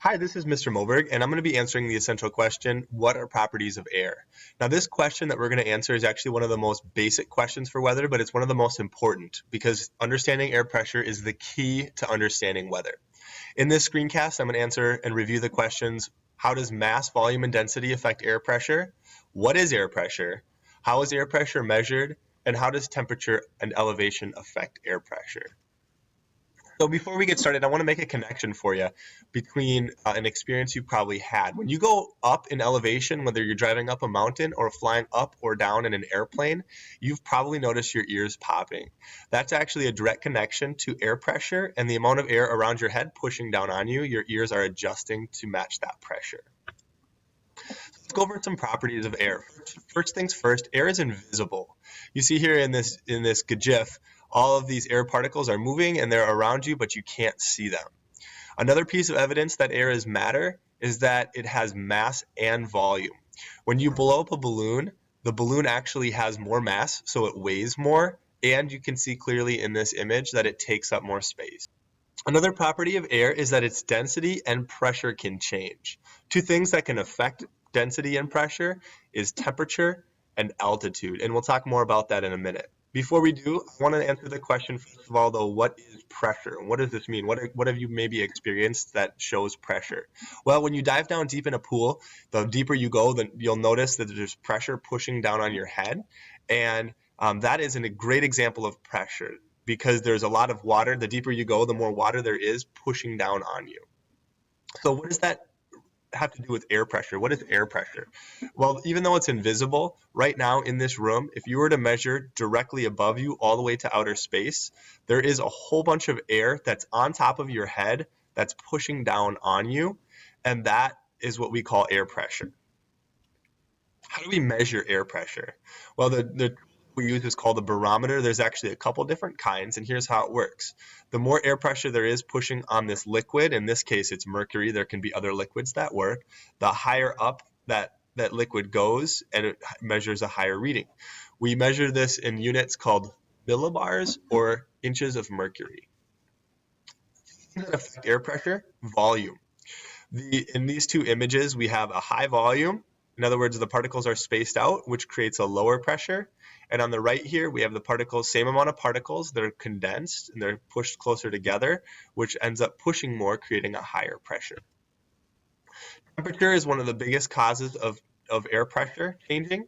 Hi, this is Mr. Moberg, and I'm going to be answering the essential question, what are properties of air? Now, this question that we're going to answer is actually one of the most basic questions for weather, but it's one of the most important because understanding air pressure is the key to understanding weather. In this screencast, I'm going to answer and review the questions, how does mass, volume, and density affect air pressure? What is air pressure? How is air pressure measured? And how does temperature and elevation affect air pressure? So before we get started, I want to make a connection for you between an experience you probably had. When you go up in elevation, whether you're driving up a mountain or flying up or down in an airplane, you've probably noticed your ears popping. That's actually a direct connection to air pressure and the amount of air around your head pushing down on you. Your ears are adjusting to match that pressure. Let's go over some properties of air. First things first, air is invisible. You see here in this GIF, all of these air particles are moving and they're around you, but you can't see them. Another piece of evidence that air is matter is that it has mass and volume. When you blow up a balloon, the balloon actually has more mass, so it weighs more, and you can see clearly in this image that it takes up more space. Another property of air is that its density and pressure can change. Two things that can affect density and pressure is temperature and altitude, and we'll talk more about that in a minute. Before we do, I want to answer the question, first of all, though, what is pressure? And what does this mean? What have you maybe experienced that shows pressure? Well, when you dive down deep in a pool, the deeper you go, then you'll notice that there's pressure pushing down on your head, and that is a great example of pressure because there's a lot of water. The deeper you go, the more water there is pushing down on you. So what does that have to do with air pressure? What is air pressure? Well, even though it's invisible, right now in this room, if you were to measure directly above you all the way to outer space, there is a whole bunch of air that's on top of your head that's pushing down on you, and that is what we call air pressure. How do we measure air pressure? Well, the we use is called a barometer. There's actually a couple different kinds, and here's how it works. The more air pressure there is pushing on this liquid, in this case it's mercury, there can be other liquids that work, the higher up that liquid goes, and it measures a higher reading. We measure this in units called millibars or inches of mercury. Things that affect air pressure, volume. In these two images, we have a high volume. In other words, the particles are spaced out, which creates a lower pressure. And on the right here, we have the particles, same amount of particles, they're condensed and they're pushed closer together, which ends up pushing more, creating a higher pressure. Temperature is one of the biggest causes of air pressure changing.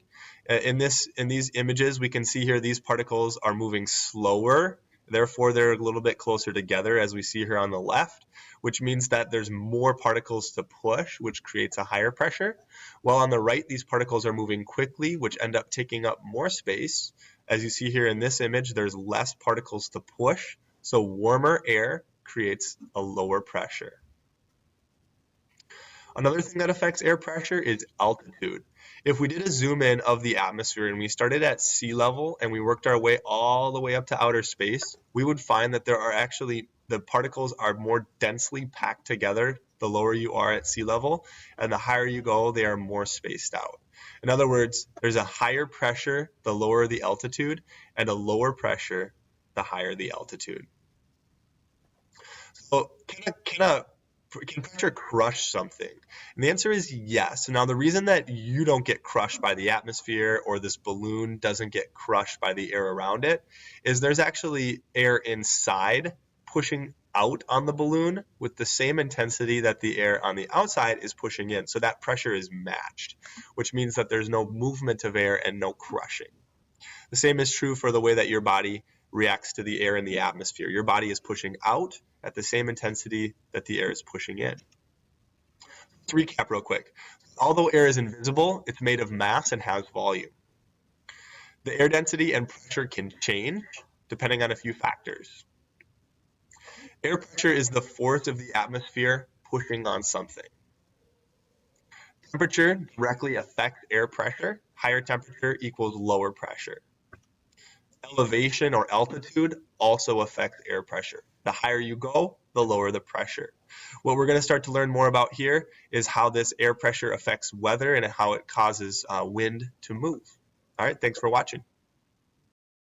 In these images, we can see here these particles are moving slower. Therefore, they're a little bit closer together, as we see here on the left, which means that there's more particles to push, which creates a higher pressure. While on the right, these particles are moving quickly, which end up taking up more space. As you see here in this image, there's less particles to push, so warmer air creates a lower pressure. Another thing that affects air pressure is altitude. If we did a zoom in of the atmosphere and we started at sea level and we worked our way all the way up to outer space, we would find that the particles are more densely packed together the lower you are at sea level, and the higher you go, they are more spaced out. In other words, there's a higher pressure the lower the altitude, and a lower pressure the higher the altitude. So can pressure crush something? And the answer is yes. Now, the reason that you don't get crushed by the atmosphere or this balloon doesn't get crushed by the air around it is there's actually air inside pushing out on the balloon with the same intensity that the air on the outside is pushing in. So that pressure is matched, which means that there's no movement of air and no crushing. The same is true for the way that your body reacts to the air in the atmosphere. Your body is pushing out at the same intensity that the air is pushing in. Let's recap real quick. Although air is invisible, it's made of mass and has volume. The air density and pressure can change depending on a few factors. Air pressure is the force of the atmosphere pushing on something. Temperature directly affects air pressure. Higher temperature equals lower pressure. Elevation or altitude also affects air pressure. The higher you go, the lower the pressure. What we're going to start to learn more about here is how this air pressure affects weather and how it causes wind to move. All right, thanks for watching.